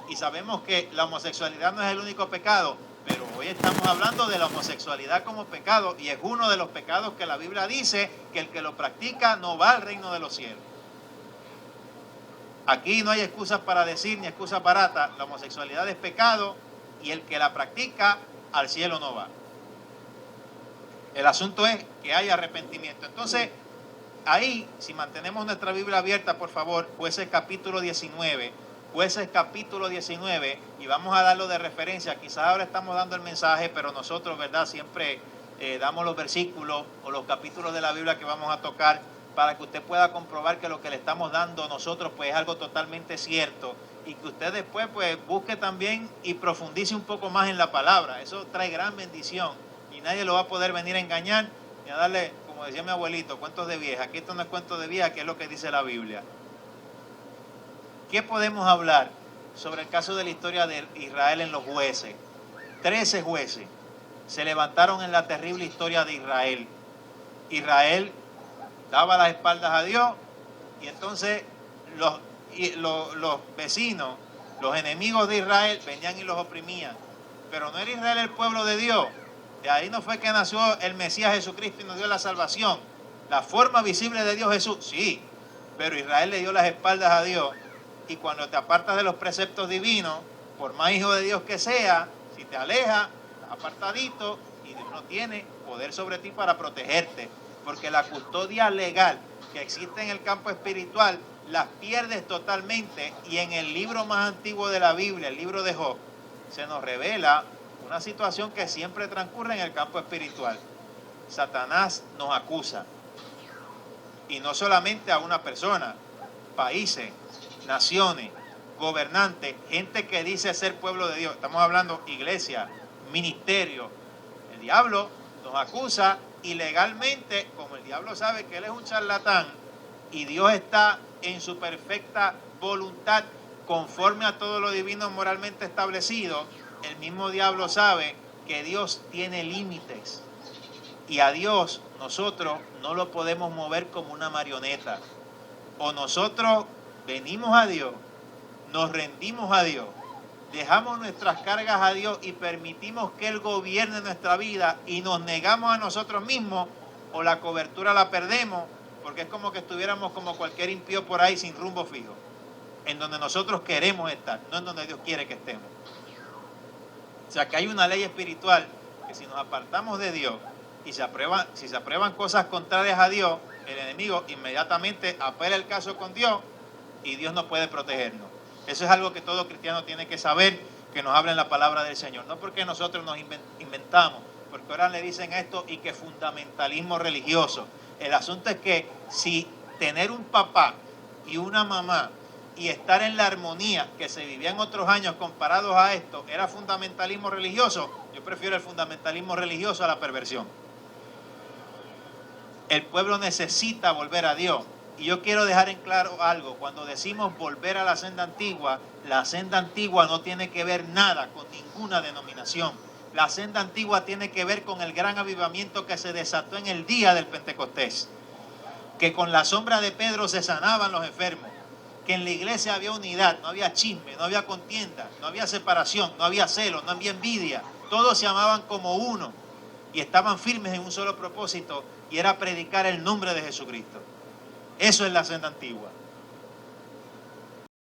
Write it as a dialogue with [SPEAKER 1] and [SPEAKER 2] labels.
[SPEAKER 1] Y sabemos que la homosexualidad no es el único pecado, pero hoy estamos hablando de la homosexualidad como pecado, y es uno de los pecados que la Biblia dice que el que lo practica no va al reino de los cielos. Aquí no hay excusas para decir ni excusas baratas. La homosexualidad es pecado y el que la practica al cielo no va. El asunto es que haya arrepentimiento. Entonces, ahí, si mantenemos nuestra Biblia abierta, por favor, Jueces capítulo 19. Jueces capítulo 19, y vamos a darlo de referencia. Quizás ahora estamos dando el mensaje, pero nosotros, ¿verdad?, siempre damos los versículos o los capítulos de la Biblia que vamos a tocar para que usted pueda comprobar que lo que le estamos dando nosotros pues es algo totalmente cierto, y que usted después pues busque también y profundice un poco más en la palabra. Eso trae gran bendición y nadie lo va a poder venir a engañar ni a darle, como decía mi abuelito, cuentos de vieja. Aquí esto no es cuento de vieja, que es lo que dice la Biblia. ¿Qué podemos hablar sobre el caso de la historia de Israel en los jueces? 13 jueces se levantaron en la terrible historia de Israel. Israel daba las espaldas a Dios, y entonces los vecinos, los enemigos de Israel, venían y los oprimían. Pero no era Israel el pueblo de Dios. De ahí no fue que nació el Mesías Jesucristo y nos dio la salvación. La forma visible de Dios Jesús, sí, pero Israel le dio las espaldas a Dios. Y cuando te apartas de los preceptos divinos, por más hijo de Dios que sea, si te alejas, apartadito, y Dios no tiene poder sobre ti para protegerte. Porque la custodia legal que existe en el campo espiritual las pierdes totalmente. Y en el libro más antiguo de la Biblia, el libro de Job, se nos revela una situación que siempre transcurre en el campo espiritual. Satanás nos acusa, y no solamente a una persona, países, naciones, gobernantes, gente que dice ser pueblo de Dios. Estamos hablando iglesia, ministerio. El diablo nos acusa, y legalmente, como el diablo sabe que él es un charlatán y Dios está en su perfecta voluntad conforme a todo lo divino moralmente establecido, el mismo diablo sabe que Dios tiene límites, y a Dios nosotros no lo podemos mover como una marioneta. O nosotros venimos a Dios, nos rendimos a Dios, dejamos nuestras cargas a Dios y permitimos que Él gobierne nuestra vida, y nos negamos a nosotros mismos, o la cobertura la perdemos, porque es como que estuviéramos como cualquier impío por ahí sin rumbo fijo, en donde nosotros queremos estar, no en donde Dios quiere que estemos. O sea que hay una ley espiritual que si nos apartamos de Dios y si se aprueban cosas contrarias a Dios, el enemigo inmediatamente apela el caso con Dios y Dios no puede protegernos. Eso es algo que todo cristiano tiene que saber, que nos habla en la palabra del Señor. No porque nosotros nos inventamos, porque ahora le dicen esto y que fundamentalismo religioso. El asunto es que si tener un papá y una mamá y estar en la armonía que se vivía en otros años comparados a esto era fundamentalismo religioso, yo prefiero el fundamentalismo religioso a la perversión. El pueblo necesita volver a Dios. Y yo quiero dejar en claro algo: cuando decimos volver a la senda antigua no tiene que ver nada con ninguna denominación. La senda antigua tiene que ver con el gran avivamiento que se desató en el día del Pentecostés, que con la sombra de Pedro se sanaban los enfermos, que en la iglesia había unidad, no había chisme, no había contienda, no había separación, no había celo, no había envidia, todos se amaban como uno y estaban firmes en un solo propósito, y era predicar el nombre de Jesucristo. Eso es la senda antigua.